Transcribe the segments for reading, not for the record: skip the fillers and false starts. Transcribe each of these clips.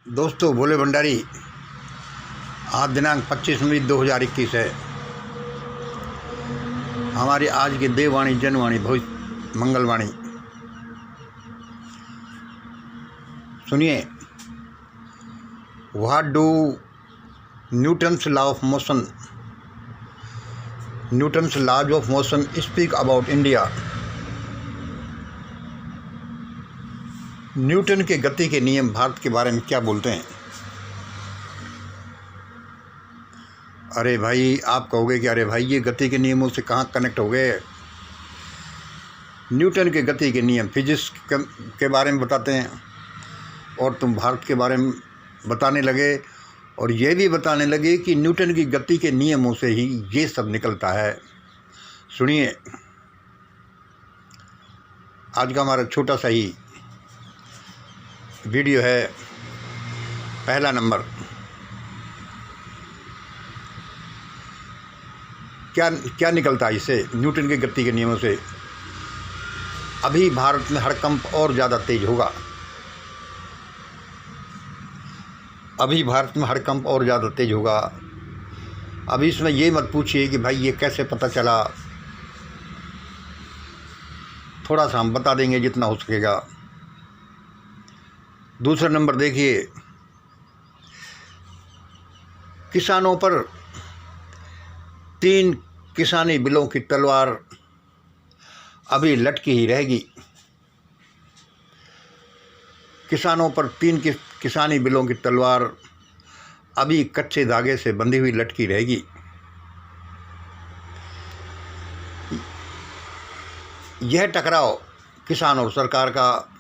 दोस्तों, भोले भंडारी। आज दिनांक 25 मई 2021 है। हमारी आज की देववाणी, जनवाणी, भविष्य मंगलवाणी सुनिए। What do Newton's law of motion Newton's laws of motion speak about India. Newton के गति के नियम भारत के बारे में क्या बोलते हैं? अरे भाई, आप कहोगे कि अरे भाई, ये गति के नियमों से कहाँ कनेक्ट हो गए। न्यूटन के गति के नियम फिजिक्स के बारे में बताते हैं और तुम भारत के बारे में बताने लगे और ये भी बताने लगे कि न्यूटन की गति के नियमों से ही ये सब निकलता है। सुनिए, आज का हमारा छोटा सा ही वीडियो है। पहला नंबर, क्या निकलता है इससे, न्यूटन के गति के नियमों से? अभी भारत में हड़कंप और ज़्यादा तेज होगा। अभी भारत में हड़कंप और ज़्यादा तेज होगा। अभी इसमें ये मत पूछिए कि भाई ये कैसे पता चला। थोड़ा सा हम बता देंगे जितना हो सकेगा। दूसरा नंबर देखिए, किसानों पर 3 किसानी बिलों की तलवार अभी लटकी ही रहेगी। किसानों पर 3 किसानी बिलों की तलवार अभी कच्चे धागे से बंधी हुई लटकी रहेगी। यह टकराव किसान और सरकार का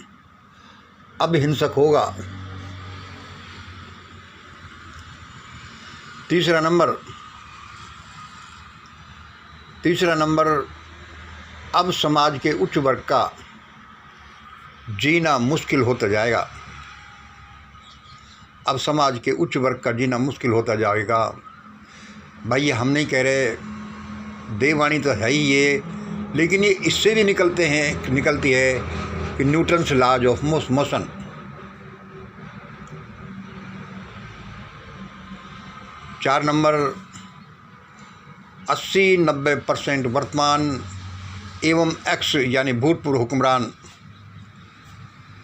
अब हिंसक होगा। तीसरा नंबर, अब समाज के उच्च वर्ग का जीना मुश्किल होता जाएगा। अब समाज के उच्च वर्ग का जीना मुश्किल होता जाएगा। भाई, ये हम नहीं कह रहे, देववाणी तो है ही ये, लेकिन ये इससे भी निकलती है कि न्यूटन्स लॉज ऑफ मोशन। चार नंबर, 80-90% वर्तमान एवं एक्स यानी भूतपूर्व हुक्मरान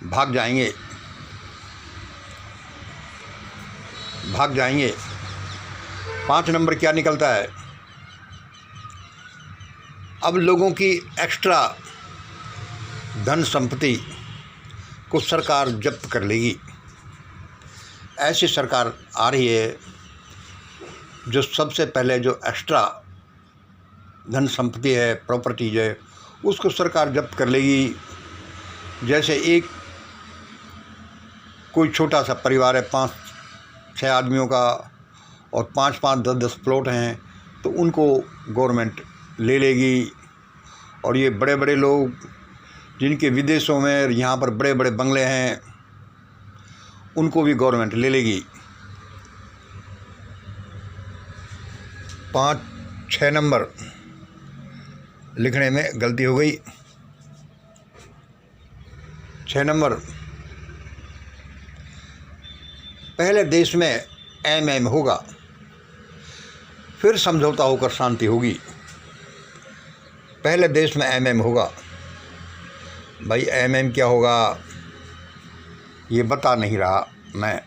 भाग जाएंगे। 5 नंबर क्या निकलता है? अब लोगों की एक्स्ट्रा धन संपत्ति को सरकार जब्त कर लेगी। ऐसी सरकार आ रही है जो सबसे पहले जो एक्स्ट्रा धन संपत्ति है, प्रॉपर्टीज है, उसको सरकार जब्त कर लेगी। जैसे कोई छोटा सा परिवार है, 5-6 आदमियों का, और 5-5, 10-10 प्लॉट हैं, तो उनको गवर्नमेंट ले लेगी। और ये बड़े बड़े लोग जिनके विदेशों में, यहाँ पर बड़े बड़े बंगले हैं, उनको भी गवर्नमेंट ले लेगी। 5-6 नंबर लिखने में गलती हो गई। 6 नंबर, पहले देश में एमएम होगा, फिर समझौता होकर शांति होगी। पहले देश में एमएम होगा। भाई, एमएम क्या होगा ये बता नहीं रहा मैं,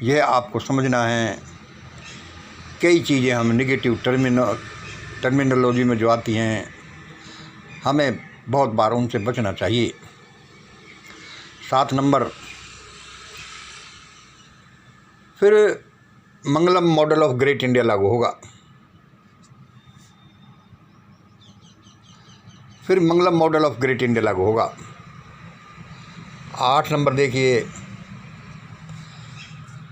यह आपको समझना है। कई चीज़ें हम नेगेटिव टर्मिनोलॉजी में जो आती हैं, हमें बहुत बार उनसे बचना चाहिए। 7 नंबर, फिर मंगलम मॉडल ऑफ ग्रेट इंडिया लागू होगा। फिर मंगलम मॉडल ऑफ ग्रेट इंडिया लागू होगा। 8 नंबर देखिए,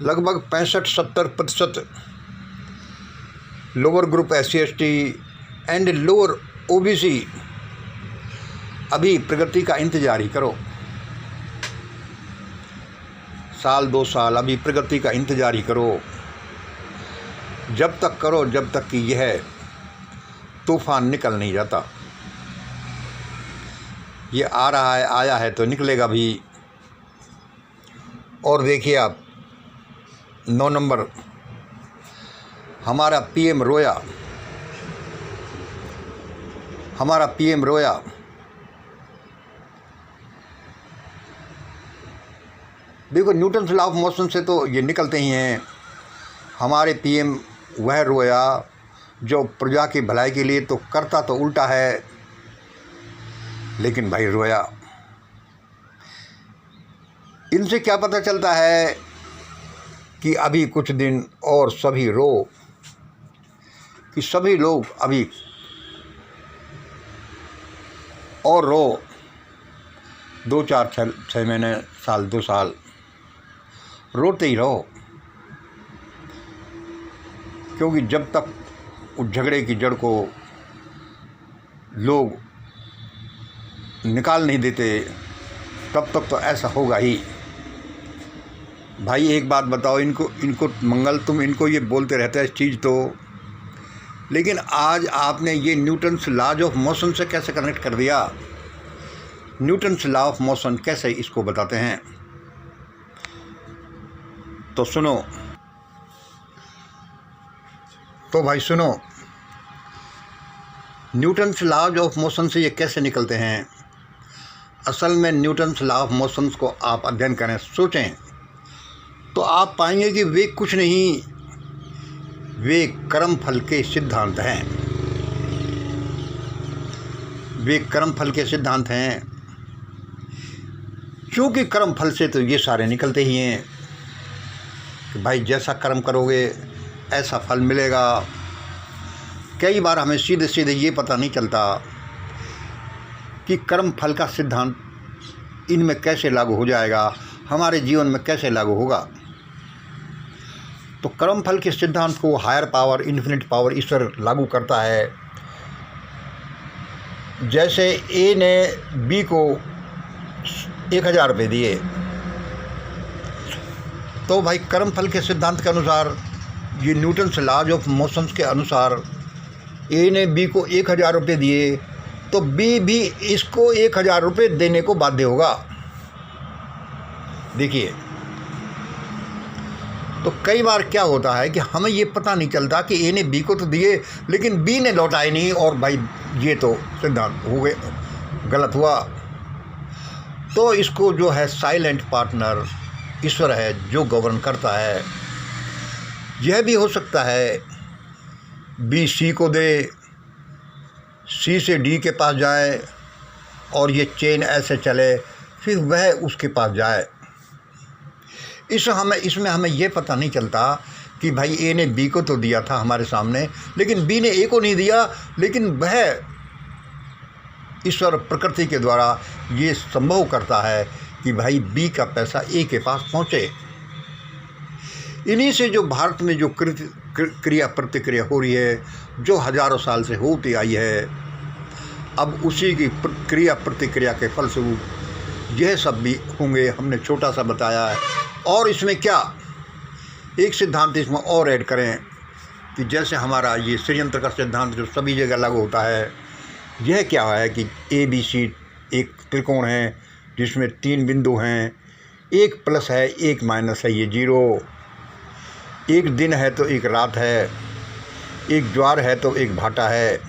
लगभग 65-70% lower group SC/ST and lower OBC अभी प्रगति का इंतजार ही करो। 1-2 साल अभी प्रगति का इंतजार ही करो। जब तक करो जब तक कि यह तूफान निकल नहीं जाता। ये आ रहा है, आया है तो निकलेगा भी। और देखिए आप 9 नंबर हमारा पीएम रोया, हमारा पीएम रोया। देखो न्यूटन लॉ ऑफ मोशन से तो ये निकलते ही हैं। हमारे पीएम वह रोया जो प्रजा की भलाई के लिए तो करता तो उल्टा है, लेकिन भाई रोया। इनसे क्या पता चलता है कि अभी कुछ दिन और सभी रो, कि सभी लोग अभी और रो, 2 4 6 महीने, साल 2 साल रोते ही रहो, क्योंकि जब तक उस झगड़े की जड़ को लोग निकाल नहीं देते तब तक तो ऐसा होगा ही। भाई एक बात बताओ, इनको मंगल तुम इनको ये बोलते रहते हैं इस चीज़ तो, लेकिन आज आपने ये न्यूटन्स लॉज ऑफ मोशन से कैसे कनेक्ट कर दिया? न्यूटन्स लॉ ऑफ मोशन कैसे इसको बताते हैं? तो सुनो, तो भाई सुनो, न्यूटन्स लॉज ऑफ मोशन से ये कैसे निकलते हैं। असल में न्यूटन्स लॉ ऑफ मोशन को आप अध्ययन करें, सोचें, तो आप पाएंगे कि वे कुछ नहीं, वे कर्म फल के सिद्धांत हैं। वे कर्म फल के सिद्धांत हैं, क्योंकि कर्म फल से तो ये सारे निकलते ही हैं कि भाई जैसा कर्म करोगे ऐसा फल मिलेगा। कई बार हमें सीधे सीधे ये पता नहीं चलता कि कर्म फल का सिद्धांत इनमें कैसे लागू हो जाएगा, हमारे जीवन में कैसे लागू होगा। तो कर्म फल के सिद्धांत को हायर पावर, इन्फिनिट पावर ईश्वर लागू करता है। जैसे ए ने बी को 1000 रुपये दिए, तो भाई कर्म फल के सिद्धांत के अनुसार, ये न्यूटन्स लॉज ऑफ मोशंस के अनुसार, ए ने बी को 1000 रुपये दिए तो बी भी इसको 1000 रुपये देने को बाध्य होगा। देखिए, तो कई बार क्या होता है कि हमें ये पता नहीं चलता कि ए ने बी को तो दिए लेकिन बी ने लौटाए नहीं, और भाई ये तो सिद्धांत हो गए, गलत हुआ। तो इसको जो है साइलेंट पार्टनर ईश्वर है जो गवर्न करता है। यह भी हो सकता है बी सी को दे, सी से डी के पास जाए और ये चेन ऐसे चले, फिर वह उसके पास जाए। इसमें हमें ये पता नहीं चलता कि भाई ए ने बी को तो दिया था हमारे सामने, लेकिन बी ने ए को नहीं दिया, लेकिन वह ईश्वर प्रकृति के द्वारा ये संभव करता है कि भाई बी का पैसा ए के पास पहुँचे। इन्हीं से जो भारत में जो क्रिया प्रतिक्रिया हो रही है, जो हजारों साल से होती आई है, अब उसी की क्रिया प्रतिक्रिया के फलस्वरूप यह सब भी होंगे। हमने छोटा सा बताया है। और इसमें क्या एक सिद्धांत इसमें और ऐड करें कि जैसे हमारा ये षड्यंत्र का सिद्धांत जो सभी जगह लागू होता है, यह क्या है कि ए बी सी एक त्रिकोण है जिसमें 3 बिंदु हैं, एक प्लस है एक माइनस है, ये 0, एक दिन है तो एक रात है, एक ज्वार है तो एक भाटा है,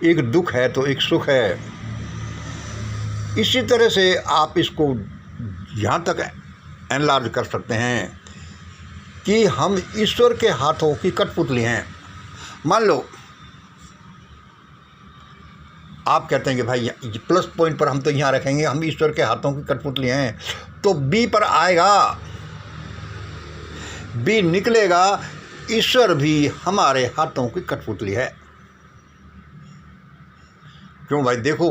एक दुख है तो एक सुख है। इसी तरह से आप इसको यहाँ तक एनलार्ज कर सकते हैं कि हम ईश्वर के हाथों की कठपुतली हैं। मान लो आप कहते हैं कि भाई प्लस पॉइंट पर हम तो यहाँ रखेंगे, हम ईश्वर के हाथों की कठपुतली हैं, तो बी पर आएगा, बी निकलेगा, ईश्वर भी हमारे हाथों की कठपुतली है। क्यों भाई? देखो,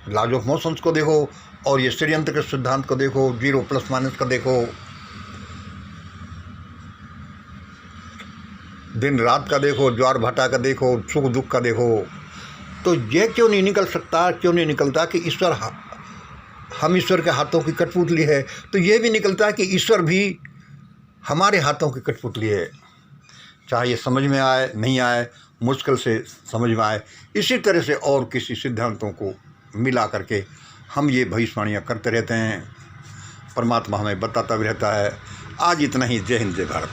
लॉज ऑफ मोशंस को देखो और ये षड्यंत्र के सिद्धांत को देखो, 0 प्लस माइनस का देखो, दिन रात का देखो, ज्वार भाटा का देखो, सुख दुख का देखो। तो यह क्यों नहीं निकल सकता, क्यों नहीं निकलता कि ईश्वर, हम ईश्वर के हाथों की कठपुतली है? तो यह भी निकलता है कि ईश्वर भी हमारे हाथों की कठपुतली है। चाहे ये समझ में आए नहीं आए, मुश्किल से समझ में आए। इसी तरह से और किसी सिद्धांतों को मिला करके हम ये भविष्यवाणियाँ करते रहते हैं। परमात्मा हमें बताता भी रहता है। आज इतना ही। जय हिंद, जय भारत।